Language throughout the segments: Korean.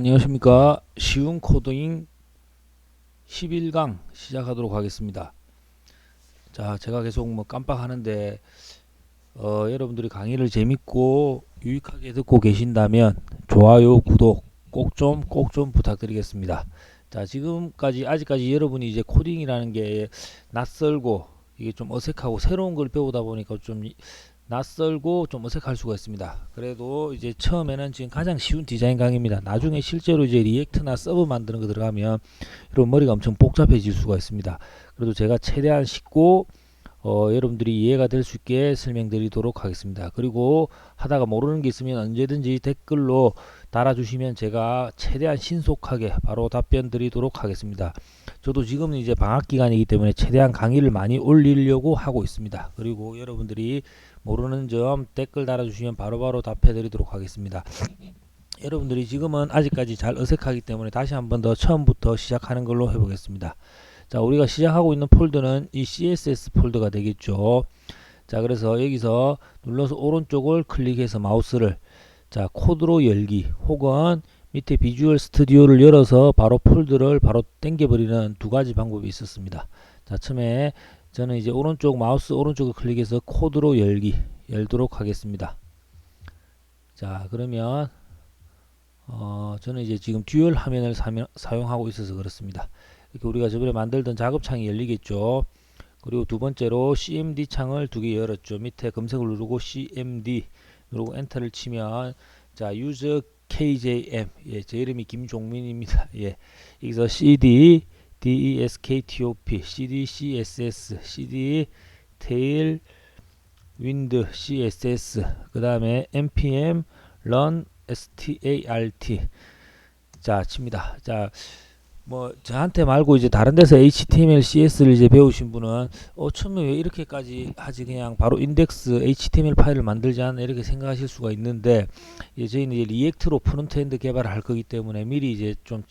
안녕하십니까. 쉬운 코딩 11강 시작하도록 하겠습니다. 자, 제가 계속 깜빡하는데 여러분들이 강의를 재밌고 유익하게 듣고 계신다면 좋아요, 구독 꼭 좀 부탁드리겠습니다. 자, 아직까지 여러분이 이제 코딩이라는 게 낯설고 이게 좀 어색하고 새로운 걸 배우다 보니까 좀 낯설고 좀 어색할 수가 있습니다. 그래도 이제 처음에는 지금 가장 쉬운 디자인 강의입니다. 나중에 실제로 이제 리액트나 서브 만드는 거 들어가면 이런 머리가 엄청 복잡해질 수가 있습니다. 그래도 제가 최대한 쉽고 여러분들이 이해가 될 수 있게 설명드리도록 하겠습니다. 그리고 하다가 모르는 게 있으면 언제든지 댓글로 달아주시면 제가 최대한 신속하게 바로 답변 드리도록 하겠습니다. 저도 지금은 이제 방학 기간이기 때문에 최대한 강의를 많이 올리려고 하고 있습니다. 그리고 여러분들이 모르는 점 댓글 달아주시면 바로바로 답해 드리도록 하겠습니다. 여러분들이 지금은 아직까지 잘 어색하기 때문에 다시 한번 더 처음부터 시작하는 걸로 해보겠습니다. 자, 우리가 시작하고 있는 폴더는 이 CSS 폴더가 되겠죠. 자, 그래서 여기서 눌러서 오른쪽을 클릭해서 마우스를 자, 코드로 열기 혹은 밑에 비주얼 스튜디오를 열어서 바로 폴더를 바로 당겨버리는 두 가지 방법이 있었습니다. 자, 처음에 저는 이제 마우스 오른쪽을 클릭해서 코드로 열도록 하겠습니다. 자, 그러면 저는 이제 지금 듀얼 화면을 사용하고 있어서 그렇습니다. 이렇게 우리가 저번에 만들던 작업창이 열리겠죠. 그리고 두 번째로 CMD 창을 두 개 열었죠. 밑에 검색을 누르고 CMD 누르고 엔터를 치면 자, user KJM, 예, 제 이름이 김종민입니다. 예, 여기서 CD DESKTOP, CD CSS, CD tail wind CSS, 그 다음에 npm run start 자, 칩니다. 자, 저한테 말고 이제 다른 데서 HTML, CS를 이제 배우신 분은 처음에 왜 이렇게까지 하지, 그냥 바로 인덱스 HTML 파일을 만들지 않나 이렇게 생각하실 수가 있는데, 저희는 이제 리액트로 프론트엔드 개발을 할 거기 때문에 미리 이제 좀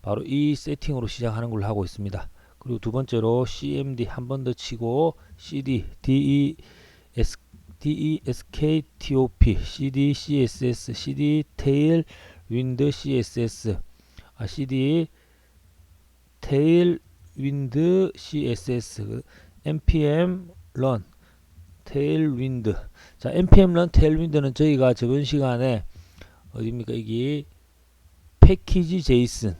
바로 이 세팅으로 시작하는 걸로 하고 있습니다. 그리고 두 번째로 CMD 한 번 더 치고 CD DESKTOP, CD CSS, CD tail wind CSS, CD 테일윈드 CSS, npm run 테일윈드. 자, npm run 테일윈드는 저희가 저번 시간에 어디입니까? 이게 패키지 제이슨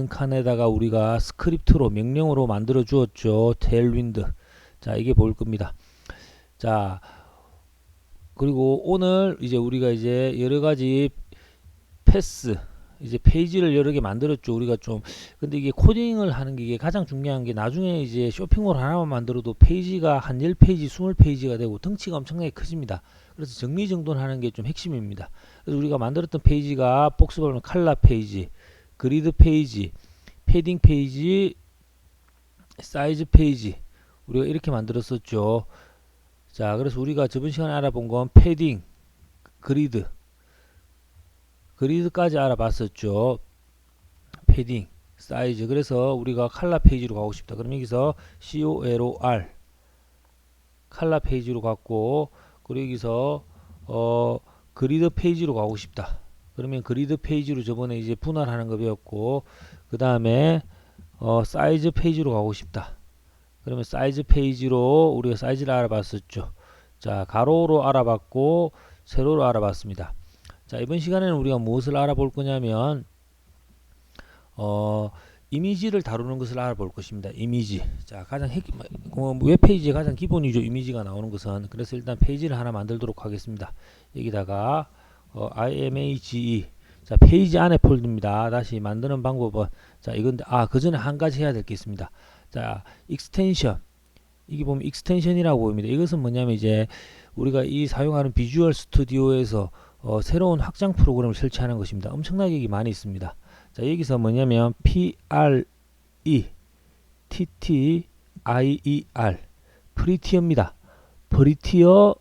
칸에다가 우리가 스크립트로 명령어로 만들어 주었죠. 테일윈드. 자, 이게 볼 겁니다. 자, 그리고 오늘 이제 우리가 이제 여러 가지 패스 이제 페이지를 여러 개 만들었죠. 우리가 좀 근데 이게 코딩을 하는 게 이게 가장 중요한 게 나중에 이제 쇼핑몰 하나만 만들어도 페이지가 한 10페이지, 20페이지가 되고 덩치가 엄청나게 커집니다. 그래서 정리정돈하는 게 좀 핵심입니다. 그래서 우리가 만들었던 페이지가 복수 보면 칼라 페이지, 그리드 페이지, 패딩 페이지, 사이즈 페이지 우리가 이렇게 만들었었죠. 자, 그래서 우리가 저번 시간에 알아본 건 패딩, 그리드까지 알아봤었죠. 패딩, 사이즈. 그래서 우리가 칼라 페이지로 가고 싶다. 그럼 여기서 COLOR 칼라 페이지로 갔고, 그리고 여기서 그리드 페이지로 가고 싶다. 그러면 그리드 페이지로 저번에 이제 분할하는 거 배웠고, 그 다음에 사이즈 페이지로 가고 싶다. 그러면 사이즈 페이지로 우리가 사이즈를 알아봤었죠. 자, 가로로 알아봤고 세로로 알아봤습니다. 자, 이번 시간에는 우리가 무엇을 알아볼 거냐면 이미지를 다루는 것을 알아볼 것입니다. 이미지. 자, 웹페이지의 가장 기본이죠. 이미지가 나오는 것은. 그래서 일단 페이지를 하나 만들도록 하겠습니다. 여기다가 image. 자, 페이지 안에 폴더입니다. 다시 만드는 방법은 자, 이건데 그 전에 한 가지 해야 될 게 있습니다. 자, 익스텐션. 이게 보면 익스텐션이라고 보입니다. 이것은 뭐냐면 이제 우리가 이 사용하는 비주얼 스튜디오에서 새로운 확장 프로그램을 설치하는 것입니다. 엄청나게 많이 있습니다. 자, 여기서 뭐냐면 PRETTIER 프리티어입니다. 프리티어.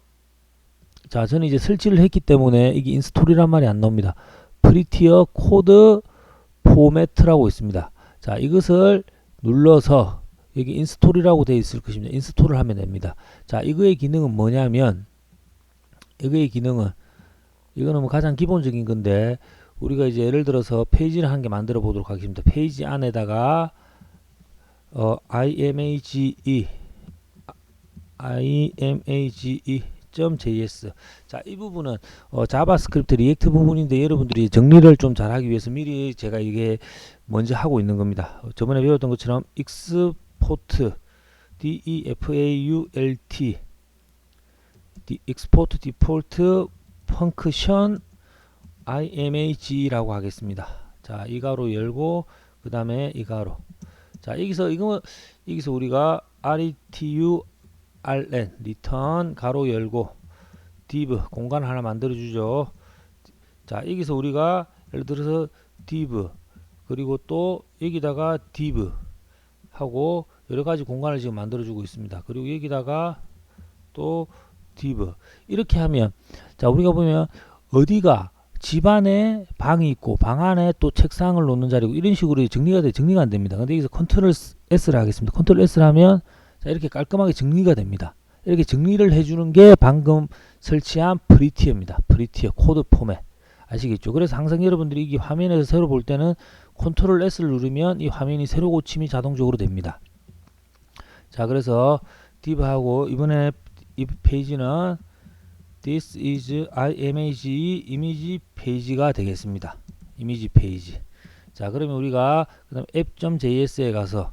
자, 저는 이제 설치를 했기 때문에 이게 인스톨이란 말이 안 나옵니다. 프리티어 코드 포매트라고 있습니다. 자, 이것을 눌러서 여기 인스톨이라고 되어 있을 것입니다. 인스톨을 하면 됩니다. 자, 이거의 기능은 뭐냐면 이거는 뭐 가장 기본적인 건데 우리가 이제 예를 들어서 페이지를 한 개 만들어 보도록 하겠습니다. 페이지 안에다가 image.js. 자, 이 부분은 자바스크립트 리액트 부분인데 여러분들이 정리를 좀 잘하기 위해서 미리 제가 이게 먼저 하고 있는 겁니다. 저번에 배웠던 것처럼 export default export default function imag라고 하겠습니다. 자, 이 가로 열고 그 다음에 이 가로. 자, 여기서 우리가 return return 가로 열고 div 공간 하나 만들어 주죠. 자, 여기서 우리가 예를 들어서 div 그리고 또 여기다가 div 하고 여러 가지 공간을 지금 만들어 주고 있습니다. 그리고 여기다가 또 div 이렇게 하면, 자, 우리가 보면 어디가 집 안에 방이 있고 방 안에 또 책상을 놓는 자리고 이런 식으로 정리가 안 됩니다. 근데 여기서 컨트롤 S를 하겠습니다. 컨트롤 S를 하면 자, 이렇게 깔끔하게 정리가 됩니다. 이렇게 정리를 해주는 게 방금 설치한 프리티어입니다. 프리티어 코드 포맷 아시겠죠? 그래서 항상 여러분들이 이 화면에서 새로 볼 때는 컨트롤 S를 누르면 이 화면이 새로 고침이 자동적으로 됩니다. 자, 그래서 div하고 이번에 이 페이지는 This is image 페이지가 되겠습니다. 이미지 페이지. 자, 그러면 우리가 그다음 app.js에 가서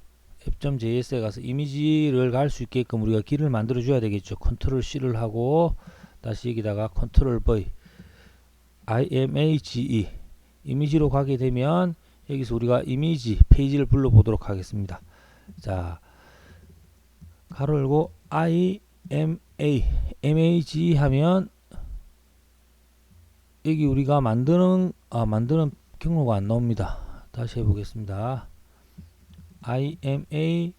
이미지를 갈 수 있게끔 우리가 길을 만들어 줘야 되겠죠. 컨트롤 C를 하고 다시 여기다가 컨트롤 V image 이미지로 가게 되면 여기서 우리가 이미지 페이지를 불러 보도록 하겠습니다. 자, 가로 열고 image 하면 여기 우리가 만드는 경로가 안 나옵니다. 다시 해보겠습니다. image.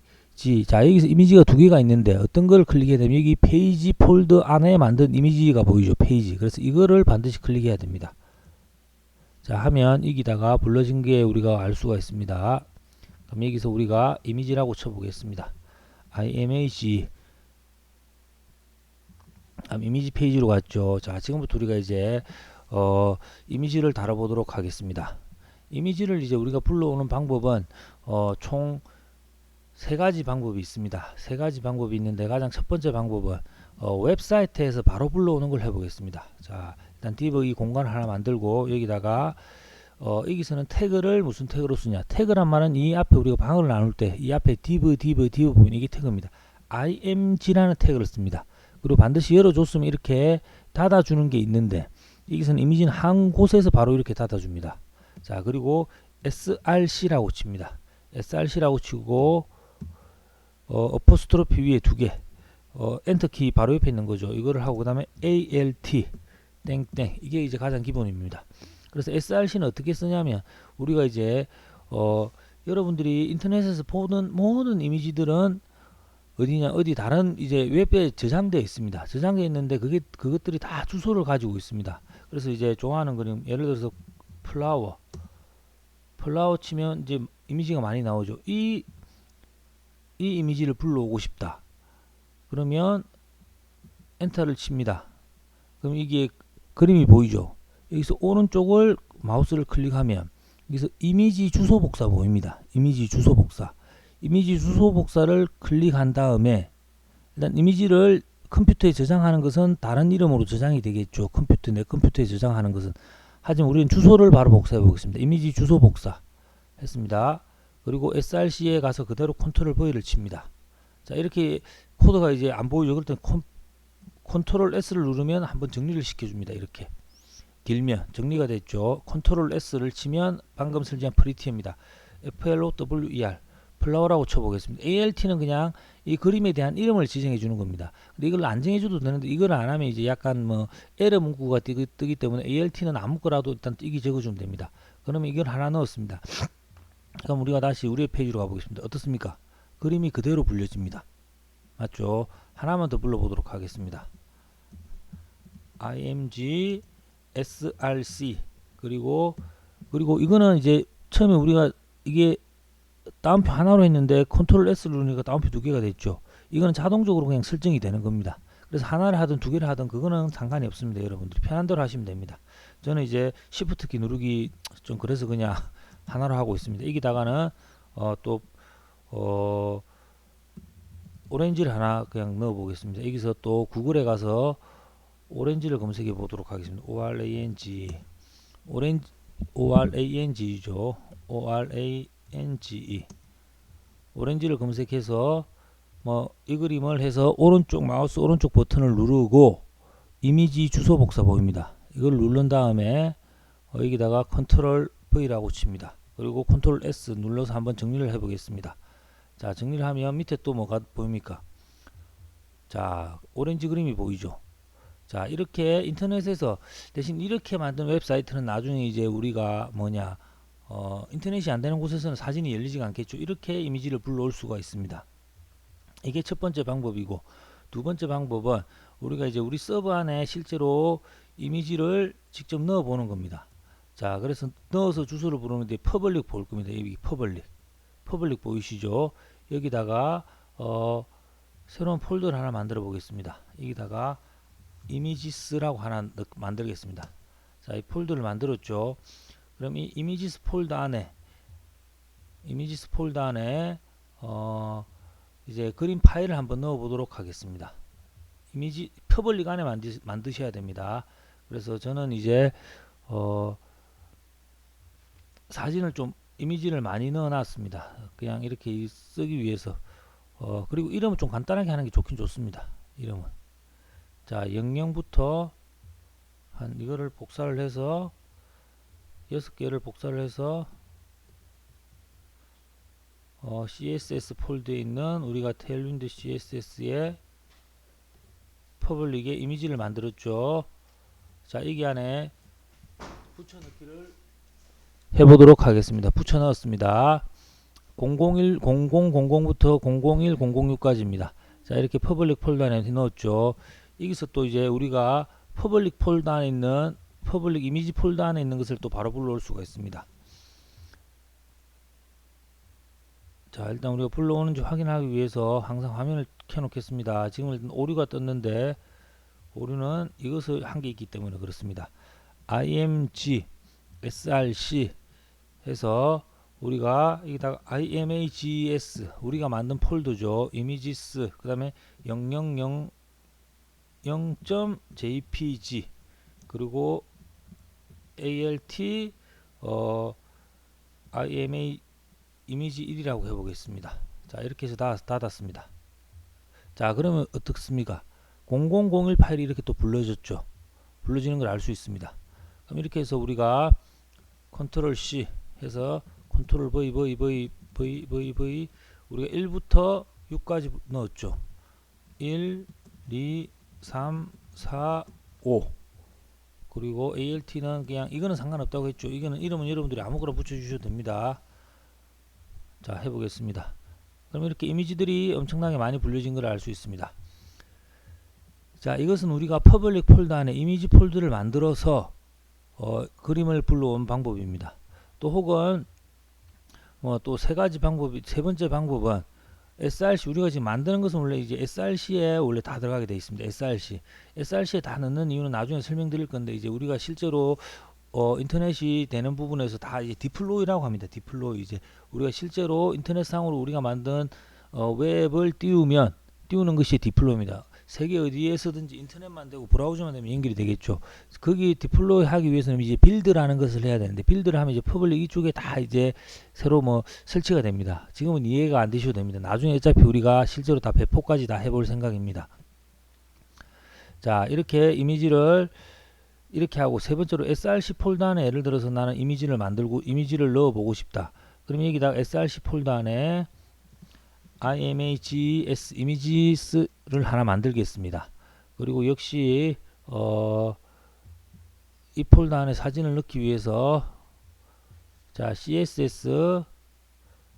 자, 여기서 이미지가 두 개가 있는데 어떤 걸 클릭해야 되면 여기 페이지 폴더 안에 만든 이미지가 보이죠. 페이지. 그래서 이거를 반드시 클릭해야 됩니다. 자, 하면 여기다가 불러진 게 우리가 알 수가 있습니다. 그럼 여기서 우리가 이미지라고 쳐보겠습니다. image 이미지 페이지로 갔죠. 자, 지금부터 우리가 이제 이미지를 다뤄보도록 하겠습니다. 이미지를 이제 우리가 불러오는 방법은 총 세 가지 방법이 있습니다. 세 가지 방법이 있는데 가장 첫 번째 방법은 웹사이트에서 바로 불러오는 걸 해보겠습니다. 자, 일단 div 이 공간 하나 만들고 여기다가 여기서는 태그를 무슨 태그로 쓰냐. 태그란 말은 이 앞에 우리가 방을 나눌 때 이 앞에 div 보이는 이게 태그입니다. img라는 태그를 씁니다. 그리고 반드시 열어줬으면 이렇게 닫아주는 게 있는데 여기서는 이미지는 한 곳에서 바로 이렇게 닫아줍니다. 자, 그리고 src라고 칩니다. src라고 치고 어퍼스트로피 위에 두 개 엔터키 바로 옆에 있는 거죠. 이거를 하고 그 다음에 alt 땡땡 이게 이제 가장 기본입니다. 그래서 src는 어떻게 쓰냐면 우리가 이제 여러분들이 인터넷에서 보는 모든 이미지들은 어디냐, 어디 다른 이제 웹에 저장되어 있습니다. 저장되어 있는데 그것들이 다 주소를 가지고 있습니다. 그래서 이제 좋아하는 그림, 예를 들어서 플라워 치면 이제 이미지가 많이 나오죠. 이 이미지를 불러오고 싶다. 그러면 엔터를 칩니다. 그럼 이게 그림이 보이죠. 여기서 오른쪽을 마우스를 클릭하면 여기서 이미지 주소 복사 보입니다. 이미지 주소 복사를 클릭한 다음에 일단 이미지를 컴퓨터에 저장하는 것은 다른 이름으로 저장이 되겠죠. 내 컴퓨터에 저장하는 것은. 하지만 우리는 주소를 바로 복사해 보겠습니다. 이미지 주소 복사 했습니다. 그리고 src에 가서 그대로 컨트롤 V를 칩니다. 자, 이렇게 코드가 이제 안 보이죠. 그럴 때 컨트롤 S를 누르면 한번 정리를 시켜줍니다. 이렇게 길면 정리가 됐죠. 컨트롤 S를 치면 방금 설정한 프리티어입니다. flower 플라워라고 쳐보겠습니다. alt는 그냥 이 그림에 대한 이름을 지정해 주는 겁니다. 근데 이걸 안 정해줘도 되는데 이걸 안 하면 이제 약간 뭐 에러 문구가 뜨기 때문에 alt는 아무거라도 일단 띄기 적어주면 됩니다. 그러면 이걸 하나 넣었습니다. 그럼 우리가 다시 우리의 페이지로 가보겠습니다. 어떻습니까? 그림이 그대로 불려집니다. 맞죠? 하나만 더 불러보도록 하겠습니다. img src 그리고 이거는 이제 처음에 우리가 이게 다운표 하나로 했는데 컨트롤 S를 누르니까 다운표 두 개가 됐죠. 이거는 자동적으로 그냥 설정이 되는 겁니다. 그래서 하나를 하든 두 개를 하든 그거는 상관이 없습니다. 여러분들이 편한 대로 하시면 됩니다. 저는 이제 Shift 키 누르기 좀 그래서 그냥 하나로 하고 있습니다. 여기다가는 또 오렌지를 하나 그냥 넣어 보겠습니다. 여기서 또 구글에 가서 오렌지를 검색해 보도록 하겠습니다. ORANG ORANG죠. ORANGE 오렌지를 검색해서 뭐 이 그림을 해서 오른쪽 마우스 오른쪽 버튼을 누르고 이미지 주소 복사 보입니다. 이걸 누른 다음에 여기다가 컨트롤 V라고 칩니다. 그리고 컨트롤 S 눌러서 한번 정리를 해 보겠습니다. 자, 정리를 하면 밑에 또 뭐가 보입니까? 자, 오렌지 그림이 보이죠. 자, 이렇게 인터넷에서 대신 이렇게 만든 웹사이트는 나중에 이제 우리가 뭐냐 인터넷이 안 되는 곳에서는 사진이 열리지가 않겠죠. 이렇게 이미지를 불러올 수가 있습니다. 이게 첫 번째 방법이고, 두 번째 방법은 우리가 이제 우리 서버 안에 실제로 이미지를 직접 넣어 보는 겁니다. 자, 그래서 넣어서 주소를 부르는데 퍼블릭 볼 겁니다. 여기 퍼블릭 보이시죠? 여기다가 새로운 폴더를 하나 만들어 보겠습니다. 여기다가 이미지스라고 하나 만들겠습니다. 자, 이 폴더를 만들었죠. 그럼 이 이미지스 폴더 안에 이제 그림 파일을 한번 넣어 보도록 하겠습니다. 이미지 퍼블릭 안에 만드셔야 됩니다. 그래서 저는 이제 사진을 좀 이미지를 많이 넣어 놨습니다. 그냥 이렇게 쓰기 위해서 그리고 이름은 좀 간단하게 하는 게 좋긴 좋습니다. 이름은 자 00부터 한 이거를 복사를 해서 6개를 복사를 해서 CSS 폴더에 있는 우리가 테일윈드 CSS에 퍼블릭의 이미지를 만들었죠. 자, 여기 안에 붙여넣기를 해보도록 하겠습니다. 붙여넣었습니다. 0000부터 001, 006까지입니다. 자, 이렇게 퍼블릭 폴더 안에 넣었죠. 여기서 또 이제 우리가 퍼블릭 폴더 안에 있는 퍼블릭 이미지 폴더 안에 있는 것을 또 바로 불러올 수가 있습니다. 자, 일단 우리가 불러오는지 확인하기 위해서 항상 화면을 켜놓겠습니다. 지금 일단 오류가 떴는데 오류는 이것을 한 게 있기 때문에 그렇습니다. img src 해서 우리가 여기다가 images 우리가 만든 폴더죠. images 그 다음에 000.jpg 그리고 alt ima 이미지 1이라고 해보겠습니다. 자, 이렇게 해서 닫았습니다. 자, 그러면 어떻습니까? 0001 파일이 이렇게 또 불러졌죠. 불러지는 걸 알 수 있습니다. 그럼 이렇게 해서 우리가 컨트롤 C 해서 컨트롤 V 우리가 1부터 6까지 넣었죠. 1, 2, 3, 4, 5 그리고 ALT는 그냥 이거는 상관없다고 했죠. 이거는 이름은 여러분들이 아무거나 붙여주셔도 됩니다. 자, 해보겠습니다. 그럼 이렇게 이미지들이 엄청나게 많이 불려진 걸 알 수 있습니다. 자, 이것은 우리가 퍼블릭 폴더 안에 이미지 폴더를 만들어서 그림을 불러온 방법입니다. 또 혹은 또 세 번째 방법은 src 우리가 지금 만드는 것은 원래 이제 src에 원래 다 들어가게 되어 있습니다. src에 다 넣는 이유는 나중에 설명드릴 건데 이제 우리가 실제로 인터넷이 되는 부분에서 다 이제 디플로이라고 합니다. 디플로이 이제 우리가 실제로 인터넷상으로 우리가 만든 웹을 띄우는 것이 디플로이입니다. 세계 어디에서든지 인터넷만 되고 브라우저만 되면 연결이 되겠죠. 거기 디플로이 하기 위해서는 이제 빌드라는 것을 해야 되는데 빌드를 하면 이제 퍼블릭 이쪽에 다 이제 새로 설치가 됩니다. 지금은 이해가 안 되셔도 됩니다. 나중에 어차피 우리가 실제로 다 배포까지 다 해볼 생각입니다. 자, 이렇게 이미지를 이렇게 하고 세 번째로 src 폴더 안에 예를 들어서 나는 이미지를 만들고 이미지를 넣어 보고 싶다. 그럼 여기다가 src 폴더 안에 images 이미지스를 하나 만들겠습니다. 그리고 역시 이 폴더 안에 사진을 넣기 위해서 자 css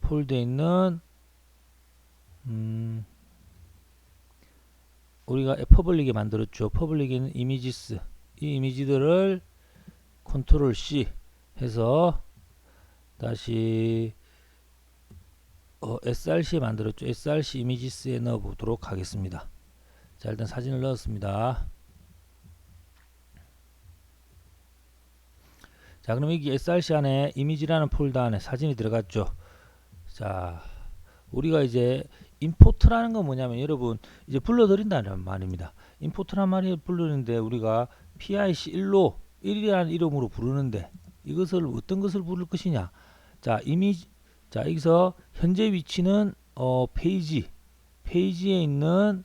폴더에 있는 우리가 퍼블릭에 만들었죠. 퍼블릭에 있는 이미지스 이 이미지들을 컨트롤 C 해서 다시 src에 만들었죠. src 이미지스에 넣어 보도록 하겠습니다. 자, 일단 사진을 넣었습니다. 자, 그럼 여기 src 안에 이미지라는 폴더 안에 사진이 들어갔죠. 자, 우리가 이제 임포트라는 건 뭐냐면 여러분 이제 불러드린다는 말입니다. 임포트란 말이 불르는데 우리가 PIC1로 1이라는 이름으로 부르는데 이것을 어떤 것을 부를 것이냐. 자, 이미지, 자, 여기서 현재 위치는 페이지에 있는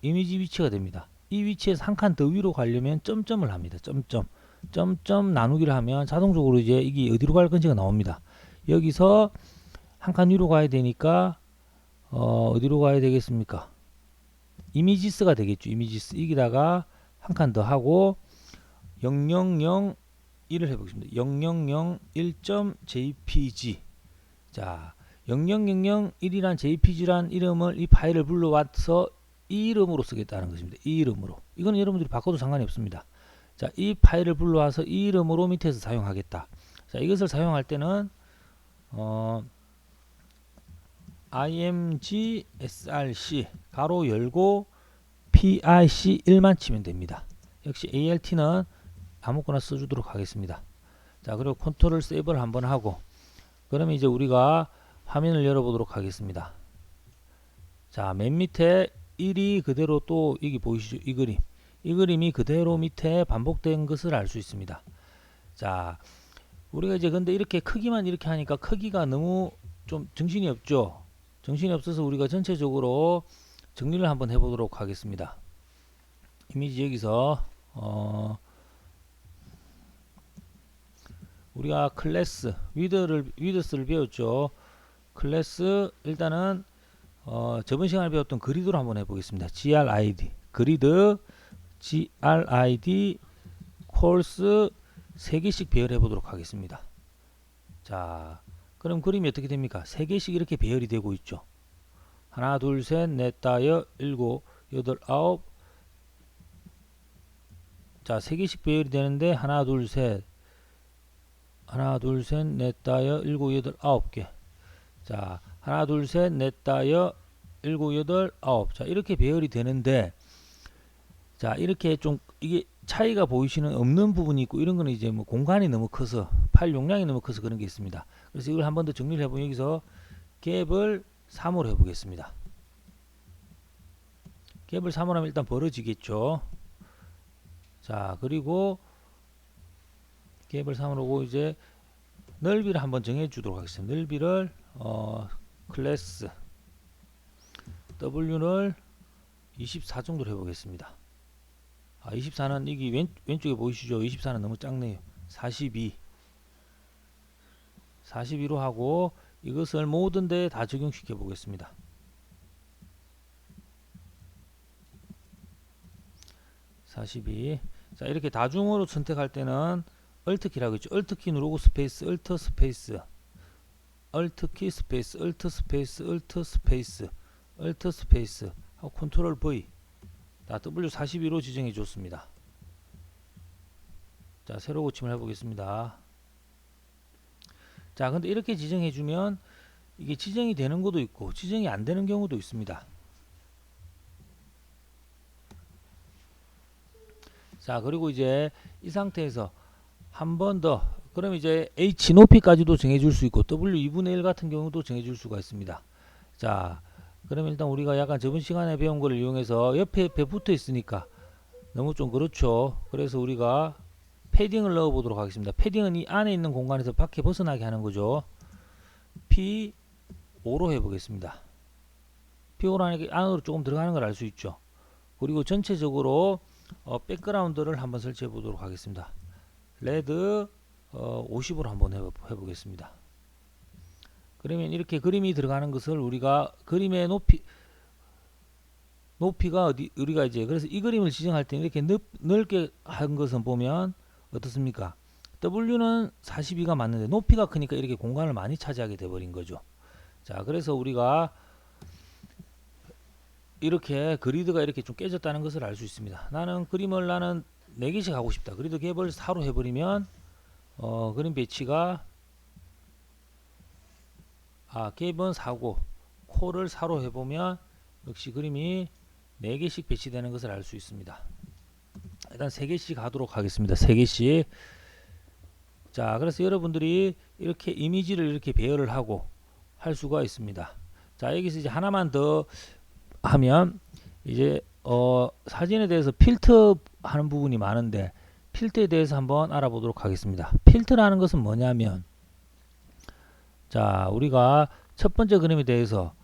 이미지 위치가 됩니다. 이 위치에서 한 칸 더 위로 가려면 점점을 합니다. 점점 나누기를 하면 자동적으로 이제 이게 어디로 갈 건지가 나옵니다. 여기서 한 칸 위로 가야 되니까 어디로 가야 되겠습니까? 이미지스가 되겠죠. 이미지스. 여기다가 한 칸 더 하고 0001을 해보겠습니다. 0001.jpg. 자, 0001이란 jpg란 이름을 이 파일을 불러와서 이 이름으로 쓰겠다는 것입니다. 이 이름으로. 이건 여러분들이 바꿔도 상관이 없습니다. 자, 이 파일을 불러와서 이 이름으로 밑에서 사용하겠다. 자, 이것을 사용할 때는 img src 가로 열고 pic1만 치면 됩니다. 역시 alt는 아무거나 써주도록 하겠습니다. 자, 그리고 컨트롤 세이브를 한번 하고 그러면 이제 우리가 화면을 열어보도록 하겠습니다. 자, 맨 밑에 1이 그대로 또 여기 보이시죠? 이 그림. 이 그림이 그대로 밑에 반복된 것을 알 수 있습니다. 자, 우리가 이제 근데 이렇게 크기만 이렇게 하니까 크기가 너무 좀 정신이 없죠. 정신이 없어서 우리가 전체적으로 정리를 한번 해보도록 하겠습니다. 이미지 여기서 우리가 클래스 위드스를 배웠죠. 클래스 일단은 저번 시간에 배웠던 그리드로 한번 해보겠습니다. grid 그리드 grid 콜스 3개씩 배열해 보도록 하겠습니다. 자, 그럼 그림이 어떻게 됩니까? 3개씩 이렇게 배열이 되고 있죠. 하나, 둘, 셋, 넷, 다여, 일곱, 여덟, 아홉. 자, 3개씩 배열이 되는데 하나, 둘, 셋, 넷, 다여, 일곱, 여덟, 아홉 개. 자, 하나, 둘, 셋, 넷, 다여, 일곱, 여덟, 아홉. 자, 이렇게 배열이 되는데, 자, 이렇게 좀 이게 차이가 보이시는 없는 부분이 있고 이런 거는 이제 뭐 공간이 너무 커서 파일 용량이 너무 커서 그런 게 있습니다. 그래서 이걸 한 번 더 정리를 해보면 여기서 갭을 3으로 해보겠습니다. 갭을 3으로 하면 일단 벌어지겠죠. 자, 그리고 갭을 3으로 하고 이제 넓이를 한번 정해 주도록 하겠습니다. 넓이를 클래스 W를 24 정도로 해보겠습니다. 24는 여기 왼쪽에 보이시죠? 24는 너무 작네요. 42로 하고 이것을 모든 데에 다 적용시켜 보겠습니다. 자, 이렇게 다중으로 선택할 때는 Alt키라고 있죠. Alt키 누르고 스페이스, Alt 스페이스, Alt키 스페이스, Alt 스페이스, Alt 스페이스, Alt 스페이스 하고 컨트롤 V. 자, W42로 지정해 줬습니다. 자, 새로 고침을 해보겠습니다. 자, 근데 이렇게 지정해 주면 이게 지정이 되는 것도 있고 지정이 안 되는 경우도 있습니다. 자, 그리고 이제 이 상태에서 한 번 더, 그럼 이제 H 높이까지도 정해 줄 수 있고 W 2분의 1 같은 경우도 정해 줄 수가 있습니다. 자, 그러면 일단 우리가 약간 저번 시간에 배운 거를 이용해서 옆에 붙어 있으니까 너무 좀 그렇죠. 그래서 우리가 패딩을 넣어 보도록 하겠습니다. 패딩은 이 안에 있는 공간에서 밖에 벗어나게 하는 거죠. P5로 해보겠습니다. P5로 안으로 조금 들어가는 걸 알 수 있죠. 그리고 전체적으로 백그라운드를 한번 설치해 보도록 하겠습니다. 레드 50으로 한번 해보겠습니다. 그러면 이렇게 그림이 들어가는 것을 우리가 그림의 높이가 우리가 이제 그래서 이 그림을 지정할 때 이렇게 넓게 한 것은 보면 어떻습니까? W는 42가 맞는데 높이가 크니까 이렇게 공간을 많이 차지하게 돼 버린 거죠. 자, 그래서 우리가 이렇게 그리드가 이렇게 좀 깨졌다는 것을 알 수 있습니다. 나는 4개씩 하고 싶다. 그리드 갭을 4로 해버리면 그림 배치가 갭은 4고 콜을 4로 해보면 역시 그림이 4개씩 배치되는 것을 알 수 있습니다. 일단 3개씩 하도록 하겠습니다. 3개씩. 자, 그래서 여러분들이 이렇게 이미지를 이렇게 배열을 하고 할 수가 있습니다. 자, 여기서 이제 하나만 더 하면 이제 사진에 대해서 필터 하는 부분이 많은데 필터에 대해서 한번 알아보도록 하겠습니다. 필터라는 것은 뭐냐면, 자, 우리가 첫 번째 그림에 대해서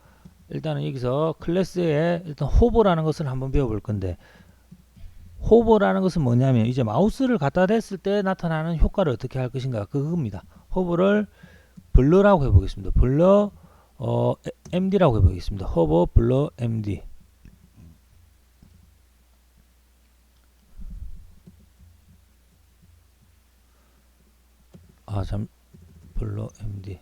일단은 여기서 클래스에 일단 호버라는 것을 한번 배워볼 건데, 호버라는 것은 뭐냐면 이제 마우스를 갖다 댔을 때 나타나는 효과를 어떻게 할 것인가, 그겁니다. 호버를 블러라고 해보겠습니다. 블러 MD라고 해보겠습니다. 호버 블러 MD. 블러 MD.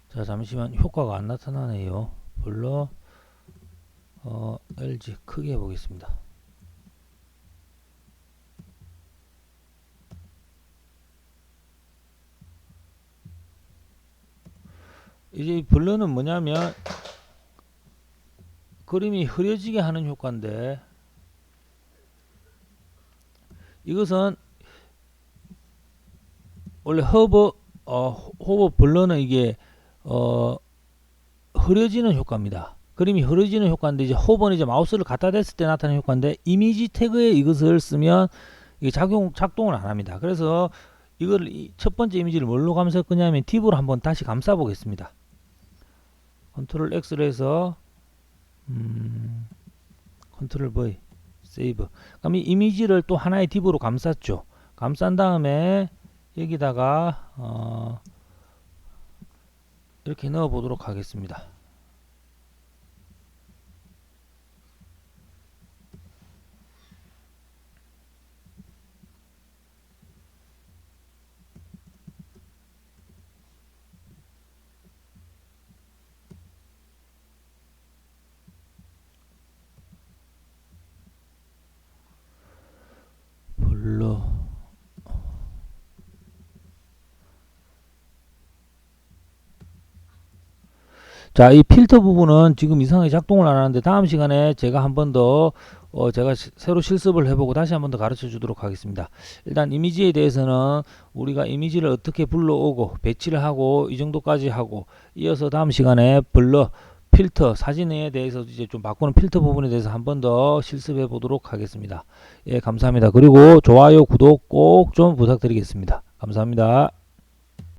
자, 잠시만, 효과가 안 나타나네요. 블러 LG 크게 해보겠습니다. 이제 이 블러는 뭐냐면 그림이 흐려지게 하는 효과인데, 이것은 원래 호버 블러는 이게 흐려지는 효과입니다. 그림이 흐려지는 효과인데, 이제 호버는 이제 마우스를 갖다 댔을 때 나타나는 효과인데, 이미지 태그에 이것을 쓰면 이게 작동을 안 합니다. 그래서 이걸 첫 번째 이미지를 뭘로 감쌀 거냐면 딥으로 한번 다시 감싸 보겠습니다. 컨트롤 X로 해서 컨트롤 V 세이브. 그럼 이 이미지를 또 하나의 딥으로 감쌌죠. 감싼 다음에 여기다가 이렇게 넣어 보도록 하겠습니다. 블러 자, 이 필터 부분은 지금 이상하게 작동을 안 하는데, 다음 시간에 제가 한 번 더 제가 새로 실습을 해보고 다시 한 번 더 가르쳐 주도록 하겠습니다. 일단 이미지에 대해서는 우리가 이미지를 어떻게 불러오고 배치를 하고 이 정도까지 하고, 이어서 다음 시간에 블러 필터 사진에 대해서 이제 좀 바꾸는 필터 부분에 대해서 한 번 더 실습해 보도록 하겠습니다. 예, 감사합니다. 그리고 좋아요, 구독 꼭 좀 부탁드리겠습니다. 감사합니다.